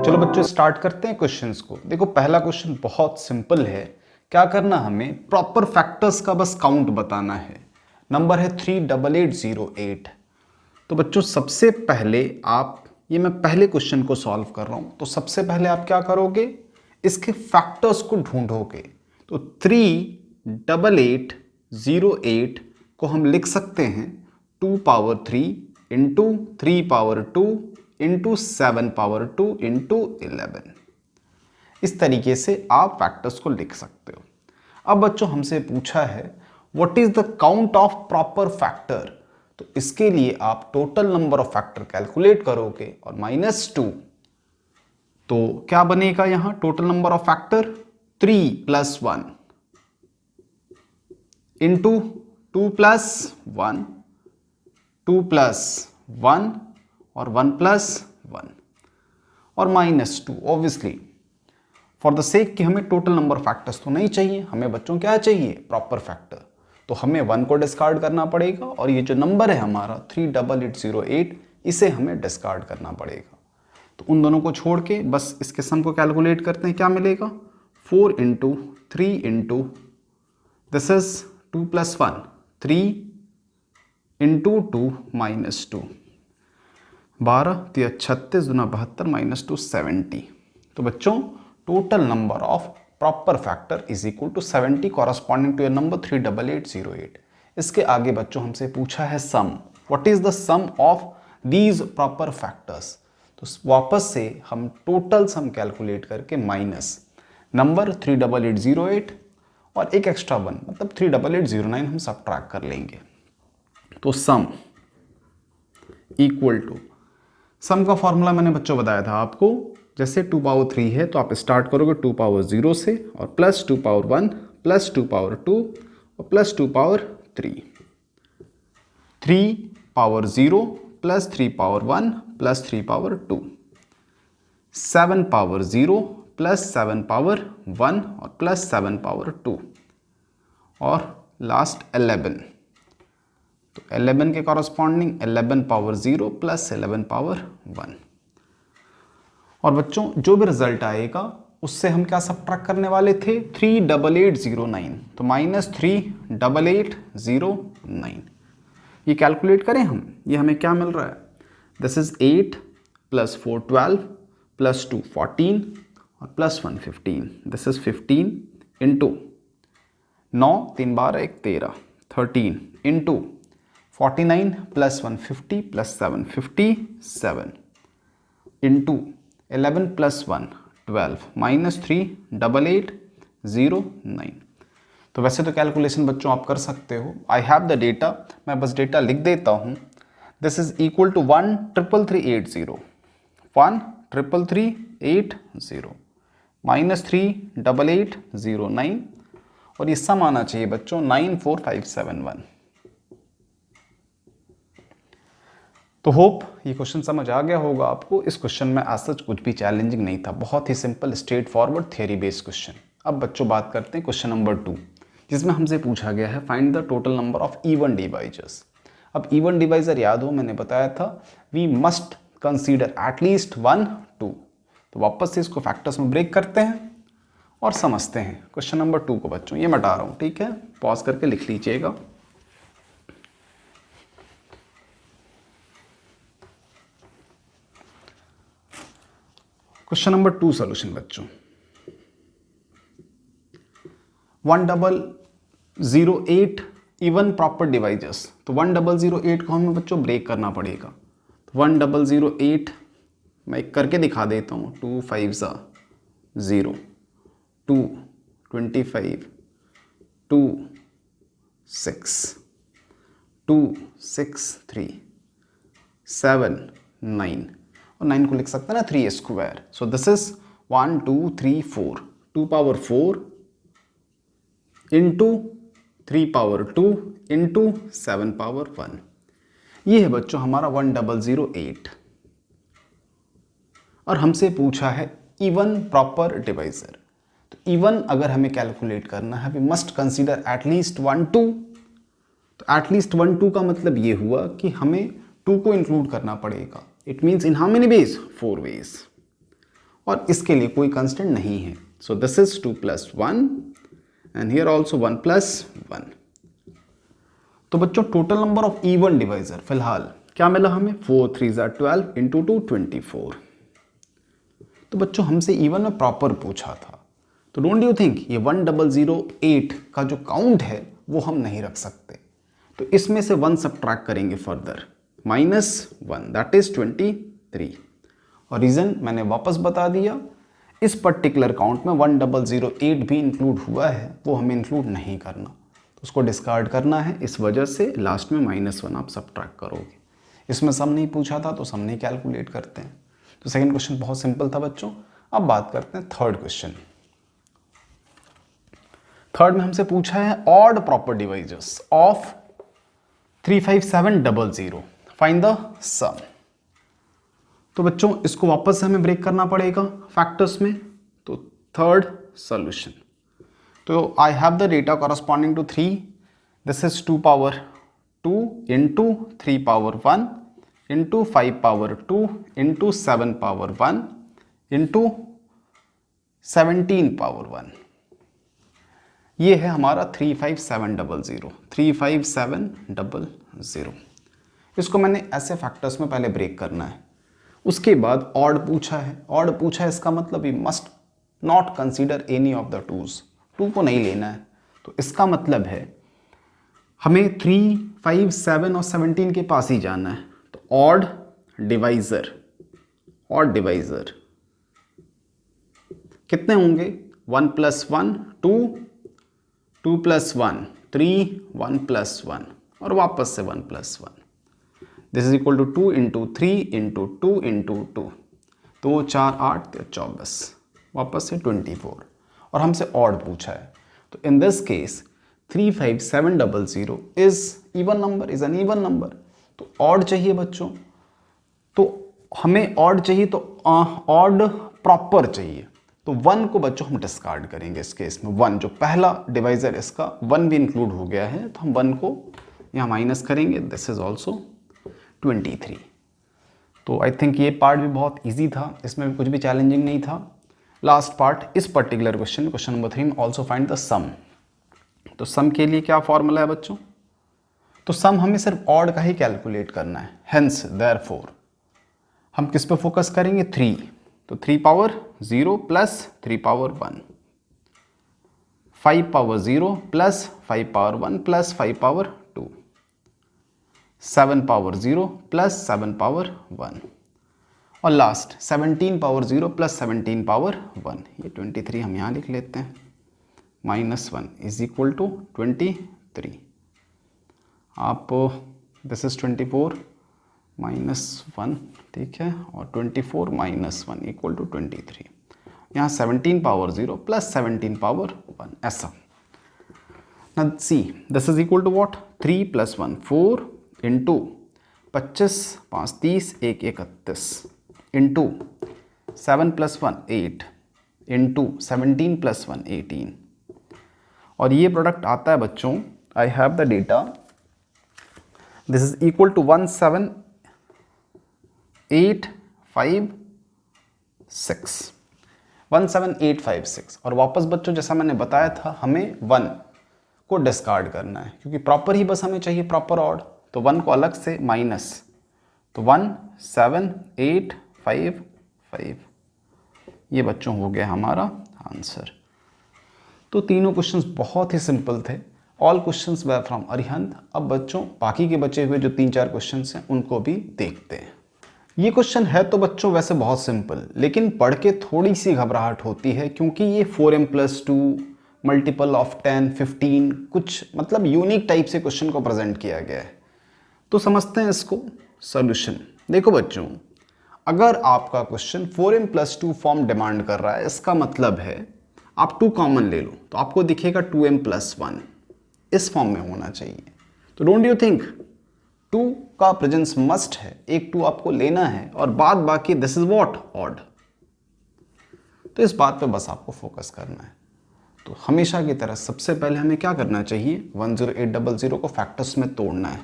चलो बच्चों स्टार्ट करते हैं क्वेश्चंस को। देखो पहला क्वेश्चन बहुत सिंपल है। क्या करना, हमें प्रॉपर फैक्टर्स का बस काउंट बताना है। नंबर है 38808। तो बच्चों सबसे पहले आप, ये मैं पहले क्वेश्चन को सॉल्व कर रहा हूं, तो सबसे पहले आप क्या करोगे, इसके फैक्टर्स को ढूंढोगे। तो 38808 को हम लिख सकते हैं 2 power 3 into 3 power 2 into 7 power 2 into 11। इस तरीके से आप फैक्टर्स को लिख सकते हो। अब बच्चों हमसे पूछा है what is the count of proper factor. तो इसके लिए आप total number of factor calculate करोगे और -2। तो क्या बनेगा यहां total number of factor 3 + 1 into 2 + 1 2 + 1 और 1 + 1 और -2। ऑब्वियसली फॉर द सेक कि हमें टोटल नंबर फैक्टर्स तो नहीं चाहिए, हमें बच्चों क्या चाहिए, प्रॉपर फैक्टर। तो हमें 1 को डिस्कार्ड करना पड़ेगा और ये जो नंबर है हमारा 38808, इसे हमें डिस्कार्ड करना पड़ेगा। तो उन दोनों को छोड़ के बस इसके सम को कैलकुलेट करते हैं। क्या मिलेगा, 4 into 3 into this is 2 + 1 3 into 2 -2 12 3 36 2 72 -2 70। तो बच्चों total number of proper factor is equal to 70 corresponding to your number 38808। इसके आगे बच्चों हमसे पूछा है sum, what is the sum of these proper factors. तो वापस से हम टोटल सम कैलकुलेट करके माइनस नंबर 38808 और एक एक्स्ट्रा 1 मतलब 38809 हम सबट्रैक्ट कर लेंगे। तो सम इक्वल टू, सम का फॉर्मूला मैंने बच्चों बताया था आपको, जैसे 2 पावर 3 है तो आप स्टार्ट करोगे 2 पावर 0 से और प्लस 2 पावर 1 प्लस 2 पावर 2 और plus 2 power 3 3 power 0 plus 3 power 1 plus 3 power 2 7 power 0 plus 7 power 1 और प्लस 7 पावर 2 और लास्ट 11। तो 11 के कॉरस्पॉन्डिंग 11 पावर 0 प्लस 11 पावर 1। और बच्चों जो भी रिजल्ट आएगा उससे हम क्या सबट्रैक्ट करने वाले थे, 38809। तो -38809 ये कैलकुलेट करें हम, ये हमें क्या मिल रहा है, दिस इज 8 + 4 12 + 2 14 और +1 15। This is 15 into 9 3 12 1 13 13 into 49 + 1 50 + 7 57 into 11 + 1 12 -38809। तो वैसे तो कैलकुलेशन बच्चों आप कर सकते हो, आई हैव द डेटा, मैं बस डेटा लिख देता हूँ। दिस इज इक्वल टू 13338 13338 -38809 और ये सम आना चाहिए बच्चों 94571। तो होप ये क्वेश्चन समझ आ गया होगा आपको। इस क्वेश्चन में आज सच कुछ भी चैलेंजिंग नहीं था, बहुत ही simple straightforward theory based question. अब बच्चों बात करते हैं क्वेश्चन नंबर 2, जिसमें हमसे पूछा गया है find the total number of even divisors. अब इवन डिवाइजर याद हो, मैंने बताया था वी मस्ट कंसीडर एटलीस्ट 1 2। तो वापस से इसको फैक्टर्स में ब्रेक करते हैं और समझते हैं क्वेश्चन नंबर 2 को। बच्चों ये मिटा रहा हूँ, ठीक है, पॉज करके लिख लीजिएगा। क्वेश्चन नंबर 2 सॉल्यूशन बच्चों, 1008 इवन प्रॉपर डिवाइजर्स। तो 1008 को हमें बच्चों ब्रेक करना पड़ेगा। तो 1008 मैं एक करके दिखा देता हूँ, 2 5 0 2 25 2 6 2 6 3 7 9 और 9 को लिख सकते हैं ना 3 square. So this is 1 2 3 4 2 power 4 into 3 power 2 into 7 power 1। ये है बच्चों हमारा 1008 और हमसे पूछा है इवन प्रॉपर डिवाइजर। तो इवन अगर हमें कैलकुलेट करना है वी मस्ट कंसीडर एटलीस्ट 1 2। तो एटलीस्ट 1 2 का मतलब ये हुआ कि हमें 2 को इंक्लूड करना पड़ेगा। It means in how many ways, 4 ways. और इसके लिए कोई कांस्टेंट नहीं है। So this is 2 + 1 and here also 1 + 1। तो बच्चों total number of even divisor फिलहाल क्या मिला हमें, 4 3 12 × 2 24। तो बच्चों हमसे इवन में प्रॉपर पूछा था, तो डोंट यू थिंक ये 1008 का जो काउंट है वो हम नहीं रख सकते, तो इसमें से 1 सब्ट्रैक्ट करेंगे फर्दर, -1 दैट इज 23। और रीज़न मैंने वापस बता दिया, इस पर्टिकुलर काउंट में 1008 भी इंक्लूड हुआ है, वो हमें इंक्लूड नहीं करना, तो उसको डिस्कार्ड करना है। इस वजह से लास्ट में -1 आप सब्ट्रैक्ट करोगे। इसमें सम नहीं पूछा था तो सम नहीं कैलकुलेट करते हैं। तो सेकंड क्वेश्चन बहुत सिंपल था बच्चों। अब बात करते हैं थर्ड क्वेश्चन। थर्ड में हमसे पूछा है odd proper divisors of 35700, find the sum. तो बच्चों इसको वापस से हमें ब्रेक करना पड़ेगा फैक्टर्स में। तो थर्ड सॉल्यूशन, तो I have the data corresponding to 3, this is 2 power 2 into 3 power 1 into 5 power 2 into 7 power 1 into 17 power 1। ये है हमारा 35700, 35700। इसको मैंने ऐसे फैक्टर्स में पहले ब्रेक करना है। उसके बाद ऑड पूछा है, ऑड पूछा है इसका मतलब he must not consider any of the twos, 2 को नहीं लेना है। तो इसका मतलब है हमें 3, 5, 7 और 17 के पास ही जाना है। तो ऑड डिवाइजर कितने होंगे, 1 + 1 2, 2 + 1 3, 1 + 1 और वापस से 1 + 1। दिस इज इक्वल टू 2 × 3 × 2 × 2, 2 4 8 24, वापस से 24। और हमसे ऑड पूछा है, तो in this case 35700 is even number, is an even number. तो ऑड चाहिए बच्चों, तो हमें ऑड चाहिए, तो ऑड प्रॉपर चाहिए। तो 1 को बच्चों हम डिस्कार्ड करेंगे इस केस में। 1 जो पहला डिवाइजर इसका 1 भी इंक्लूड हो गया है, तो हम 1 को यहाँ माइनस करेंगे। This is also 23। तो आई थिंक ये पार्ट भी बहुत ईजी था, इसमें भी कुछ भी चैलेंजिंग नहीं था। लास्ट पार्ट इस पर्टिकुलर क्वेश्चन नंबर 3 में ऑल्सो फाइंड द सम। तो सम के लिए क्या फॉर्मूला है बच्चों, तो सम हमें सिर्फ ऑड का ही कैलकुलेट करना है। हेंस देयरफॉर हम किस पे फोकस करेंगे, 3। तो 3 power 0 + 3 power 1, 5 power 0 + 5 power 1 + 5 power 2, 7 power 0 + 7 power 1 और लास्ट 17 power 0 + 17 power 1। ये 23 हम यहाँ लिख लेते हैं, -1 इज इक्वल टू 23। आप दिस इज 24 -1, ठीक है, और 24 -1 इक्वल टू 23। यहाँ 17 power 0 + 17 power 1 ऐसा। ना see this is equal to what, 3 + 1 4 into 25 5 30 1 31 into 7 + 1 8 into 17 + 1 18। और ये प्रोडक्ट आता है बच्चों, I have the data, this is equal to 17856, 17856। और वापस बच्चों जैसा मैंने बताया था, हमें 1 को डिस्कार्ड करना है क्योंकि प्रॉपर ही बस हमें चाहिए, प्रॉपर ऑड। तो 1 को अलग से माइनस, तो 17855, ये बच्चों हो गया हमारा आंसर। तो तीनों क्वेश्चंस बहुत ही सिंपल थे, all questions were from Arihant. अब बच्चों बाकी के बचे हुए जो 3-4 क्वेश्चंस हैं उनको भी देखते हैं। ये क्वेश्चन है तो बच्चों वैसे बहुत सिंपल, लेकिन पढ़ के थोड़ी सी घबराहट होती है क्योंकि ये 4m+2 मल्टीपल ऑफ 10 15 कुछ मतलब यूनिक टाइप से क्वेश्चन को प्रेजेंट किया गया है। तो समझते हैं इसको सॉल्यूशन। देखो बच्चों, अगर आपका क्वेश्चन 4m+2 फॉर्म डिमांड कर रहा है, इसका मतलब है आप 2 कॉमन ले लो तो आपको दिखेगा 2m+1 इस फॉर्म में होना चाहिए। तो डोंट यू थिंक 2 का प्रेजेंस मस्ट है, एक 2 आपको लेना है और बाद बाकी दिस इज व्हाट, ऑड। तो इस बात पे बस आपको फोकस करना है। तो हमेशा की तरह सबसे पहले हमें क्या करना चाहिए, 10800 को फैक्टर्स में तोड़ना है।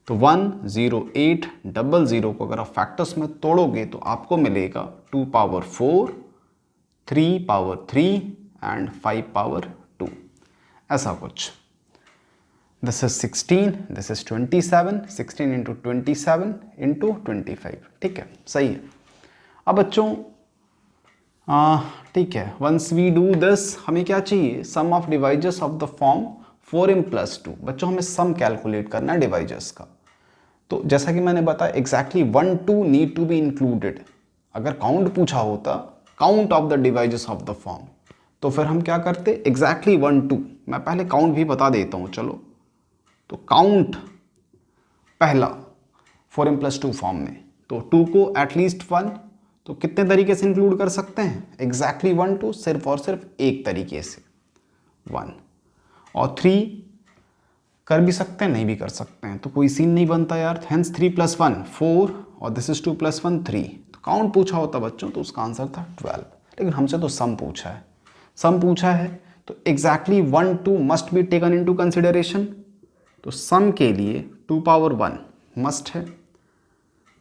तो 1 0 8 00 को अगर आप फैक्टर्स में तोड़ोगे तो आपको मिलेगा 2 पावर 4, 3 पावर 3 एंड 5 पावर 2, ऐसा कुछ। This is 16, this is 27, 16 into 27 into 25, ठीक है, सही है। अब बच्चों ठीक है, वंस वी डू दिस हमें क्या चाहिए, sum of divisors of the form 4m + 2। बच्चों हमें सम कैलकुलेट करना है डिवाइजर्स का। तो जैसा कि मैंने बताया exactly 1 2 need to be included. अगर काउंट पूछा होता, count of the divisors of the form, तो फिर हम क्या करते, एग्जैक्टली 1 2। मैं पहले काउंट भी बता देता हूँ, चलो। तो काउंट पहला 4m + 2 फॉर्म में, तो 2 को एटलीस्ट 1, तो कितने तरीके से इंक्लूड कर सकते हैं, एग्जैक्टली 1 2, सिर्फ और सिर्फ एक तरीके से 1। और 3 कर भी सकते हैं, नहीं भी कर सकते हैं, तो कोई सीन नहीं बनता यार। हेंस 3 + 1 4 और दिस इज 2 + 1 3। तो काउंट पूछा होता बच्चों तो उसका आंसर था 12, लेकिन हमसे तो सम पूछा है। सम पूछा है तो exactly 1 2 must be taken into consideration. तो सम के लिए 2 पावर 1 मस्ट है,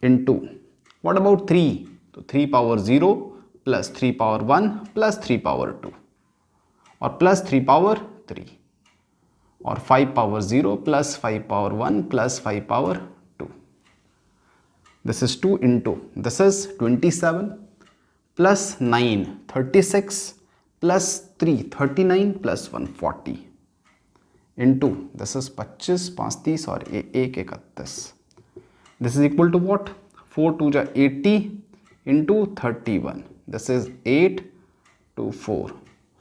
इनटू व्हाट अबाउट 3, तो 3 power 0 plus 3 power 1 plus 3 power 2 और प्लस 3 पावर 3 और 5 power 0 plus 5 power 1 plus 5 power 2। This is 2 into this is 27 plus 9 36 plus 3 39 plus 1 40 into this is 25 5 30 और 1 31। This is equal to what, 4 2 जा 80 into 31। This is 8 2 4।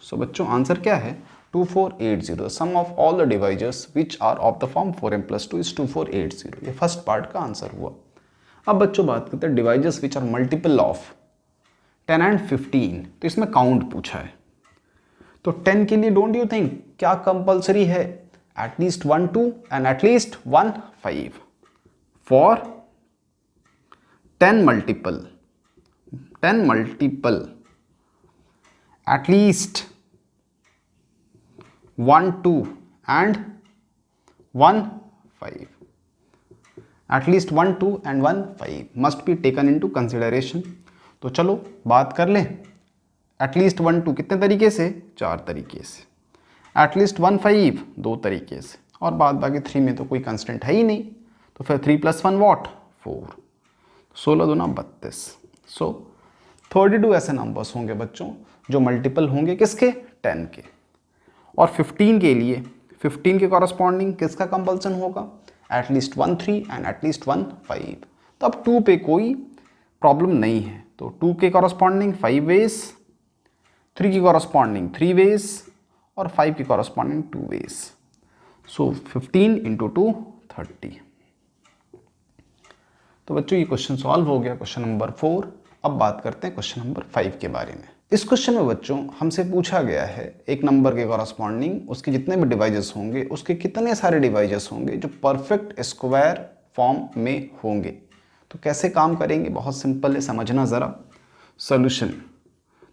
सो बच्चों answer क्या है, 2480। Sum of all the divisors which are of the form 4m + 2 is 2480। ये first part का answer हुआ। अब बच्चों बात करते हैं divisors which are multiple of 10 and 15। तो इसमें काउंट पूछा है, तो 10 के लिए डोंट यू थिंक क्या कंपल्सरी है, at least 1 2 and at least 1 5। For 10 multiple at least 1 2 and 1 5, at least 1 2 and 1 5 must be taken into consideration। तो चलो बात कर लें, एटलीस्ट 1 2 कितने तरीके से, 4 तरीके से, एटलीस्ट 1 5 2 तरीके से, और बाद बाकी 3 में तो कोई कंस्टेंट है ही नहीं, तो फिर 3 + 1 वॉट 4, 16 दूना 32। सो 32 ऐसे नंबर्स होंगे बच्चों जो मल्टीपल होंगे किसके, 10 के। और 15 के लिए 15 के कॉरस्पॉन्डिंग किसका कंपल्सन होगा, एटलीस्ट 1 3 एंड एटलीस्ट 1 5। तो अब 2 पे कोई प्रॉब्लम नहीं है, तो 2 के कॉरस्पॉन्डिंग 5 वेज, 3 की कॉरस्पॉन्डिंग 3 वेज और 5 की कॉरस्पॉन्डिंग 2 वेज। सो 15 इंटू 2 30। तो बच्चों ये क्वेश्चन सॉल्व हो गया, क्वेश्चन नंबर 4। अब बात करते हैं क्वेश्चन नंबर 5 के बारे में। इस क्वेश्चन में बच्चों हमसे पूछा गया है एक नंबर के कॉरस्पॉन्डिंग उसके जितने भी डिवाइजर्स होंगे उसके कितने सारे डिवाइजर्स होंगे जो परफेक्ट स्क्वायर फॉर्म में होंगे। तो कैसे काम करेंगे, बहुत सिंपल है, समझना ज़रा सोल्यूशन।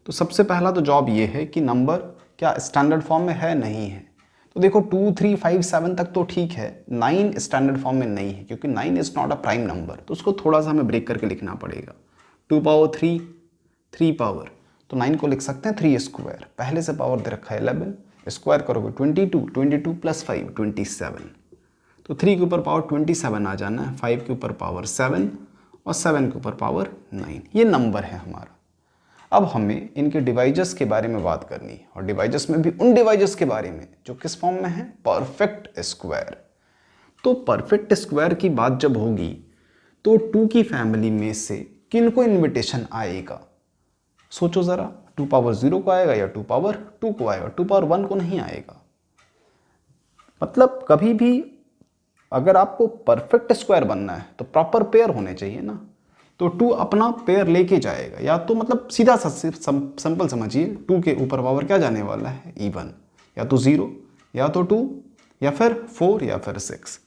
तो सबसे पहला तो जॉब ये है कि नंबर क्या स्टैंडर्ड फॉर्म में है, नहीं है। तो देखो 2 3 5 7 तक तो ठीक है, 9 स्टैंडर्ड फॉर्म में नहीं है क्योंकि 9 is not a prime number, तो उसको थोड़ा सा हमें ब्रेक करके लिखना पड़ेगा। 2 पावर 3 3 पावर, तो 9 को लिख सकते हैं 3 स्क्वायर, पहले से पावर दे रखा है 11, स्क्वायर करोगे 22, 22 + 5 27। तो 3 के ऊपर पावर 27 आ जाना है, 5 के ऊपर पावर 7 और 7 के ऊपर पावर 9। ये नंबर है हमारा। अब हमें इनके डिवाइजर्स के बारे में बात करनी है, और डिवाइजर्स में भी उन डिवाइजर्स के बारे में जो किस फॉर्म में है, परफेक्ट स्क्वायर। तो परफेक्ट स्क्वायर की बात जब होगी तो 2 की फैमिली में से किन को इन्विटेशन आएगा, सोचो ज़रा। 2 पावर 0 को आएगा या 2 पावर 2 को आएगा, 2 पावर 1 को नहीं आएगा। मतलब कभी भी अगर आपको परफेक्ट स्क्वायर बनना है तो प्रॉपर पेयर होने चाहिए ना। तो 2 अपना पेयर लेके जाएगा, या तो मतलब सीधा सा सिंपल समझिए, 2 के ऊपर पावर क्या जाने वाला है, इवन, या तो 0 या तो 2 या फिर 4 या फिर 6।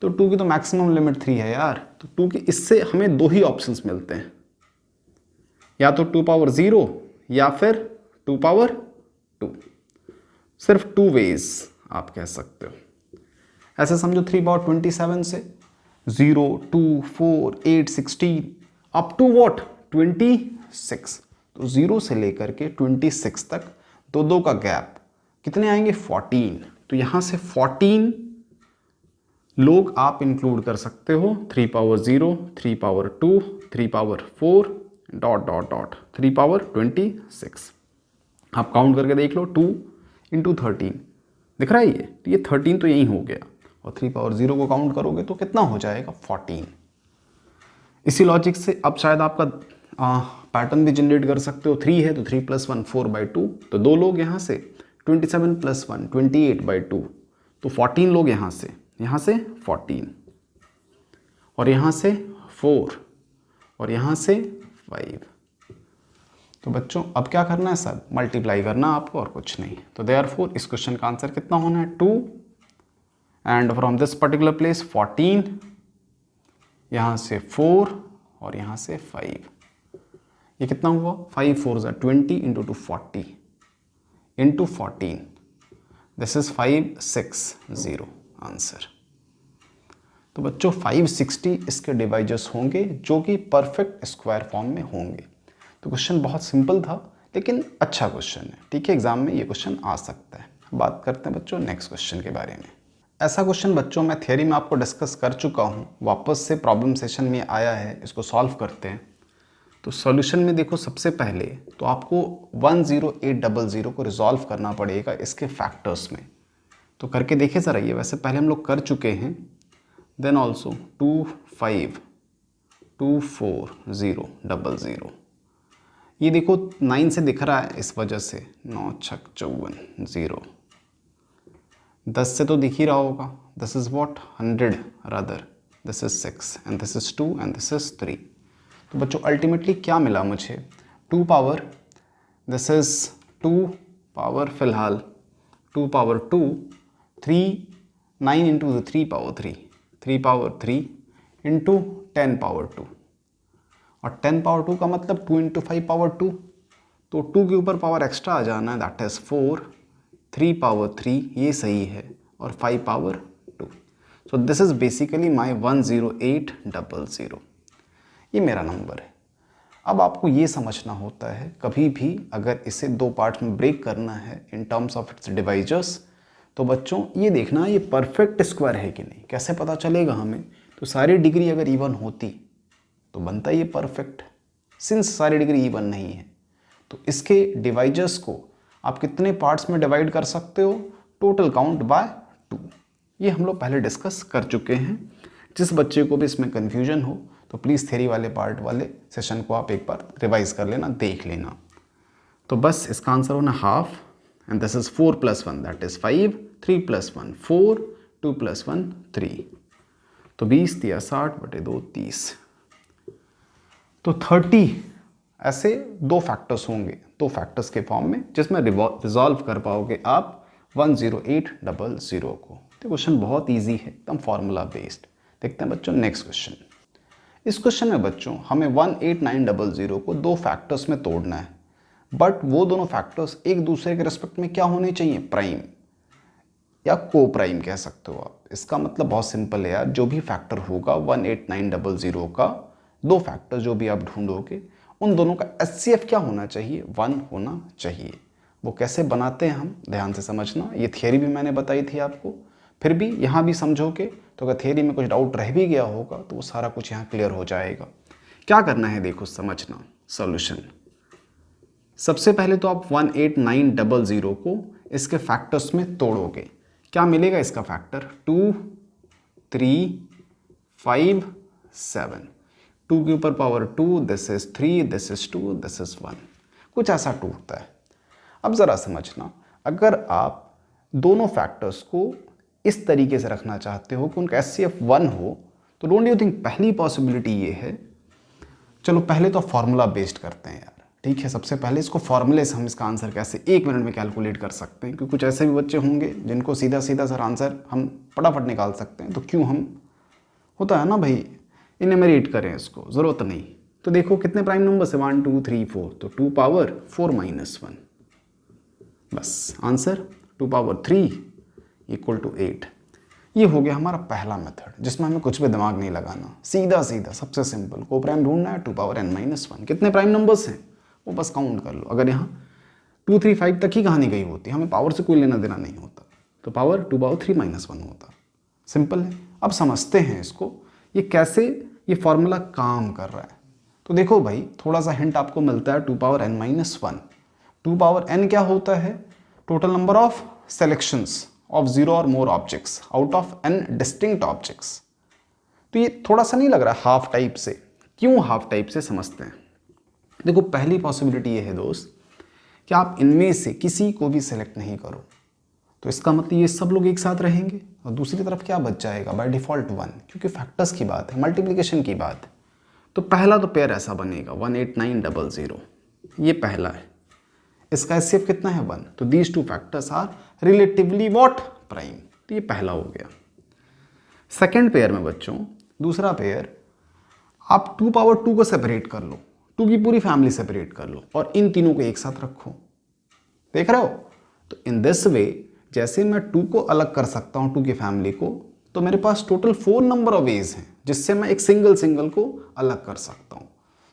तो 2 की तो मैक्सिमम लिमिट 3 है यार। तो 2 की इससे हमें 2 ही ऑप्शंस मिलते हैं, या तो 2 पावर 0 या फिर 2 पावर 2। सिर्फ 2 वेज आप कह सकते हो। ऐसे समझो 3 पावर 27 से 0, 2, 4, 8, 16 अप टू वॉट 26। तो 0 से लेकर के 26 तक दो दो का गैप कितने आएंगे 14। तो यहाँ से 14 लोग आप इंक्लूड कर सकते हो 3 power 0, 3 power 2, 3 power 4 dot dot dot 3 power 26। आप काउंट करके देख लो 2 इंटू 13 दिख रहा है ये, तो ये 13 तो यही हो गया और 3 पावर 0 को काउंट करोगे तो कितना हो जाएगा 14। इसी लॉजिक से अब शायद आपका पैटर्न भी जनरेट कर सकते हो। 3 है तो 3 + 1 4/2, तो दो लोग यहाँ से 27 + 1 28/2, तो 14 लोग यहाँ से 14 और यहाँ से 4 और यहाँ से 5। तो बच्चों अब क्या करना है सर, मल्टीप्लाई करना आपको और कुछ नहीं। तो देयरफॉर इस क्वेश्चन का आंसर कितना होना है 2 and from this particular place 14, यहाँ से 4 और यहाँ से 5। ये कितना हुआ 5 4 20 into 2 40 into 14, this is 560 answer. तो बच्चों 560 इसके डिवाइजर्स होंगे जो कि परफेक्ट स्क्वायर फॉर्म में होंगे। तो क्वेश्चन बहुत सिंपल था लेकिन अच्छा क्वेश्चन है, ठीक है, एग्जाम में ये क्वेश्चन आ सकता है। बात करते हैं बच्चों नेक्स्ट क्वेश्चन के बारे में। ऐसा क्वेश्चन बच्चों मैं थियरी में आपको डिस्कस कर चुका हूँ, वापस से प्रॉब्लम सेशन में आया है, इसको सॉल्व करते हैं। तो सॉल्यूशन में देखो सबसे पहले तो आपको 10800 को रिजॉल्व करना पड़ेगा इसके फैक्टर्स में। तो करके देखे ज़रा, ये वैसे पहले हम लोग कर चुके हैं। देन ऑल्सो 252400, ये देखो 9 से दिख रहा है इस वजह से 9 6 54 0, 10 से तो दिख ही रहा होगा, this is what 100 rather, this is 6 and this is 2 and this is 3। तो बच्चों अल्टीमेटली क्या मिला मुझे 2 पावर, दिस इज 2 पावर फिलहाल 2 power 2 3 9 into 3 power 3 3 power 3 into 10 power 2 और 10 पावर 2 का मतलब 2 इंटू 5 पावर 2, तो 2 के ऊपर पावर एक्स्ट्रा आ जाना है, दैट इज 4, 3 पावर 3 ये सही है और 5 power 2। So this is basically my 10800, ये मेरा नंबर है। अब आपको ये समझना होता है कभी भी अगर इसे दो पार्ट्स में ब्रेक करना है in terms of its divisors, तो बच्चों ये देखना ये परफेक्ट स्क्वायर है कि नहीं। कैसे पता चलेगा हमें, तो सारी डिग्री अगर इवन होती तो बनता ये परफेक्ट, सिंस सारी डिग्री इवन नहीं है तो इसके डिवाइजर्स को आप कितने पार्ट्स में डिवाइड कर सकते हो, टोटल काउंट बाय 2। ये हम लोग पहले डिस्कस कर चुके हैं। जिस बच्चे को भी इसमें कन्फ्यूजन हो तो प्लीज़ थ्योरी वाले पार्ट वाले सेशन को आप एक बार रिवाइज कर लेना, देख लेना। तो बस इसका आंसर होना half and this is 4 + 1 that is 5, 3 + 1 4, 2 + 1 3, तो 20 × 60/2 30। तो 30 ऐसे दो फैक्टर्स होंगे, दो फैक्टर्स के फॉर्म में जिसमें रिजॉल्व कर पाओगे आप 10800 को। तो क्वेश्चन बहुत इजी है, एकदम फॉर्मूला बेस्ड। देखते हैं बच्चों नेक्स्ट क्वेश्चन। इस क्वेश्चन में बच्चों हमें 18900 को दो फैक्टर्स में तोड़ना है, बट वो दोनों फैक्टर्स एक दूसरे के रिस्पेक्ट में क्या होने चाहिए, प्राइम या को प्राइम कह सकते हो आप। इसका मतलब बहुत सिंपल है यार, जो भी फैक्टर होगा 18900 का, दो फैक्टर जो भी आप ढूंढोगे उन दोनों का HCF क्या होना चाहिए, 1 होना चाहिए। वो कैसे बनाते हैं हम ध्यान से समझना, ये थियरी भी मैंने बताई थी आपको, फिर भी यहाँ भी समझोगे तो अगर थियरी में कुछ डाउट रह भी गया होगा तो वो सारा कुछ यहाँ क्लियर हो जाएगा। क्या करना है देखो समझना सॉल्यूशन। सबसे पहले तो आप 18900 को इसके फैक्टर्स में तोड़ोगे, क्या मिलेगा इसका फैक्टर 2 3 5 7, 2 के ऊपर power 2, this is 3, this is 2, this is 1, कुछ ऐसा टूटता है। अब ज़रा समझना, अगर आप दोनों फैक्टर्स को इस तरीके से रखना चाहते हो कि उनका HCF 1 हो, तो डोंट यू थिंक पहली पॉसिबिलिटी ये है, चलो पहले तो फॉर्मूला बेस्ड करते हैं यार, ठीक है। सबसे पहले इसको फॉर्मूले से हम इसका आंसर कैसे 1 मिनट में कैलकुलेट कर सकते हैं, क्योंकि कुछ ऐसे भी बच्चे होंगे जिनको सीधा सीधा सर आंसर हम फटाफट निकाल सकते हैं, तो क्यों हम, होता है ना भाई, इनमेरेट करें इसको, ज़रूरत नहीं। तो देखो कितने प्राइम नंबर है 1 2 3 4, तो 2 पावर 4 - 1, बस आंसर 2 पावर 3 = 8। ये हो गया हमारा पहला मेथड जिसमें हमें कुछ भी दिमाग नहीं लगाना, सीधा सीधा सबसे सिंपल को प्राइम ढूंढना है 2 पावर n माइनस 1। कितने प्राइम नंबर्स हैं वो बस काउंट कर लो। अगर यहाँ 2 3 5 तक ही कहानी गई होती, हमें पावर से कोई लेना देना नहीं होता, तो पावर 2 पावर 3 माइनस 1 होता। सिंपल है। अब समझते हैं इसको, ये कैसे ये फॉर्मूला काम कर रहा है। तो देखो भाई, थोड़ा सा हिंट आपको मिलता है 2 power n minus 1। 2 power n क्या होता है? Total number of selections of 0 और more objects out of n distinct objects. तो ये थोड़ा सा नहीं लग रहा हाफ टाइप से? क्यों हाफ टाइप से, समझते हैं। देखो, पहली पॉसिबिलिटी ये है दोस्त कि आप इनमें से किसी को भी सेलेक्ट नहीं करो, तो इसका मतलब ये सब लोग एक साथ रहेंगे, और दूसरी तरफ क्या बच जाएगा? बाय डिफॉल्ट 1, क्योंकि फैक्टर्स की बात है, मल्टीप्लिकेशन की बात है। तो पहला तो पेयर ऐसा बनेगा 18900, ये पहला है। इसका एचसीएफ कितना है? 1। तो these two factors are relatively what? Prime. तो ये पहला हो गया। सेकेंड पेयर में बच्चों, दूसरा पेयर, आप 2 पावर 2 को सेपरेट कर लो, 2 की पूरी फैमिली सेपरेट कर लो और इन तीनों को एक साथ रखो। देख रहे हो? तो इन दिस वे, जैसे मैं 2 को अलग कर सकता हूँ 2 की फैमिली को, तो मेरे पास टोटल 4 नंबर ऑफ वेज हैं जिससे मैं एक सिंगल को अलग कर सकता हूँ।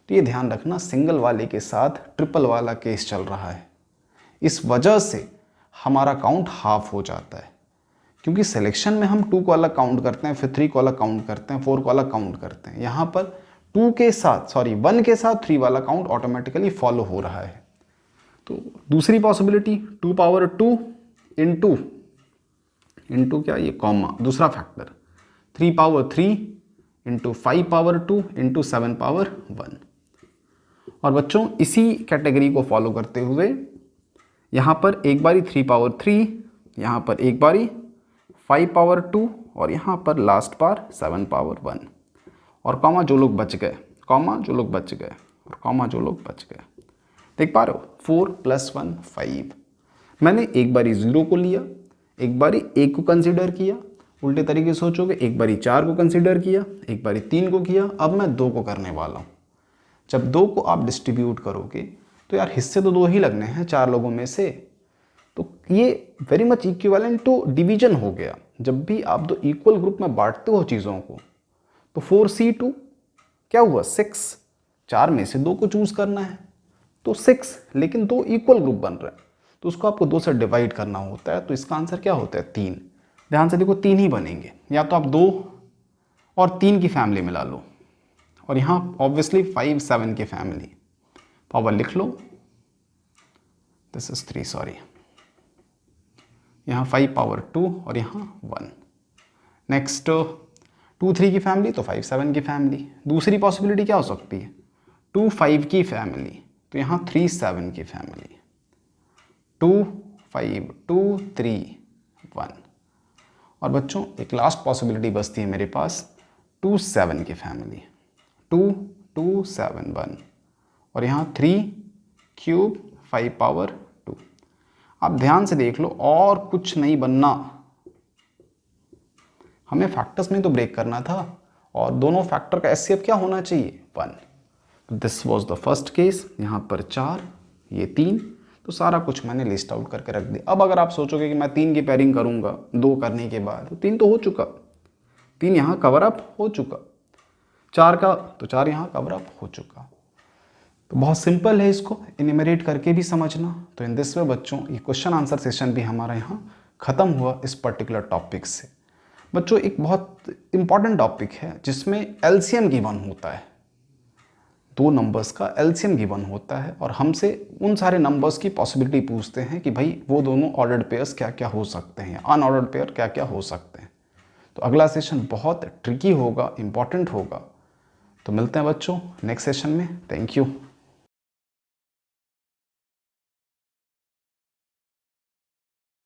तो ये ध्यान रखना, सिंगल वाले के साथ ट्रिपल वाला केस चल रहा है, इस वजह से हमारा काउंट हाफ हो जाता है। क्योंकि सिलेक्शन में हम 2 को अलग काउंट करते हैं, फिर 3 को अलग काउंट करते हैं, 4 को अलग काउंट करते हैं। यहाँ पर 1 के साथ 3 वाला काउंट ऑटोमेटिकली फॉलो हो रहा है। तो दूसरी पॉसिबिलिटी 2 पावर 2 इंटू क्या, ये कॉमा, दूसरा factor 3 power 3 into 5 power 2 into 7 power 1। और बच्चों, इसी कैटेगरी को फॉलो करते हुए यहाँ पर एक बारी 3 पावर 3, यहाँ पर एक बारी 5 पावर 2 और यहाँ पर लास्ट बार 7 पावर 1। और कॉमा जो लोग बच गए, कॉमा जो लोग बच गए, और कॉमा जो लोग बच गए। देख पा रहे हो? 4 + 1 5। मैंने एक बारी 0 को लिया, एक बारी 1 को कंसीडर किया, उल्टे तरीके से सोचोगे एक बारी 4 को कंसीडर किया, एक बारी 3 को किया, अब मैं 2 को करने वाला हूँ। जब 2 को आप डिस्ट्रीब्यूट करोगे तो यार हिस्से तो 2 ही लगने हैं 4 लोगों में से, तो ये very much equivalent to division हो गया। जब भी आप 2 इक्वल ग्रुप में बांटते हो चीज़ों को, तो 4C2 क्या हुआ? 6। 4 में से 2 को चूज करना है तो 6, लेकिन 2 इक्वल ग्रुप बन रहे हैं तो उसको आपको 2 से डिवाइड करना होता है। तो इसका आंसर क्या होता है? 3। ध्यान से देखो, 3 ही बनेंगे, या तो आप 2 और 3 की फैमिली मिला लो, और यहाँ ऑब्वियसली 5 7 की फैमिली। पावर लिख लो, दिस इज 3, सॉरी, यहाँ 5 पावर 2 और यहाँ 1। नेक्स्ट 2 3 की फैमिली, तो 5 7 की फैमिली। दूसरी पॉसिबिलिटी क्या हो सकती है? 2 5 की फैमिली, तो यहाँ 3 7 की फैमिली। 2 5 2 3 1। और बच्चों, एक लास्ट पॉसिबिलिटी बचती है मेरे पास, 2 7 की फैमिली। 2 2 7 1 और यहाँ 3 क्यूब 5 पावर 2। आप ध्यान से देख लो, और कुछ नहीं बनना, हमें फैक्टर्स में तो ब्रेक करना था, और दोनों फैक्टर का एचसीएफ क्या होना चाहिए? 1। This was the first case. यहाँ पर 4, ये 3, तो सारा कुछ मैंने लिस्ट आउट करके रख दिया। अब अगर आप सोचोगे कि मैं 3 की पेयरिंग करूंगा 2 करने के बाद, तो 3 तो हो चुका, 3 यहाँ कवर अप हो चुका, 4 का तो 4 यहाँ कवर अप हो चुका। तो बहुत सिंपल है इसको इनिमरेट करके भी समझना। तो इन दिस वे बच्चों, ये क्वेश्चन आंसर सेशन भी हमारा यहाँ खत्म हुआ इस पर्टिकुलर टॉपिक से। बच्चों, एक बहुत इंपॉर्टेंट टॉपिक है जिसमें एलसीएम गिवन होता है, 2 नंबर्स का एलसीएम गिवन होता है, और हमसे उन सारे नंबर्स की पॉसिबिलिटी पूछते हैं कि भाई वो दोनों ऑर्डर्ड पेयर्स क्या क्या हो सकते हैं, अनऑर्डर्ड पेयर क्या क्या हो सकते हैं। तो अगला सेशन बहुत ट्रिकी होगा, इंपॉर्टेंट होगा। तो मिलते हैं बच्चों नेक्स्ट सेशन में। Thank you.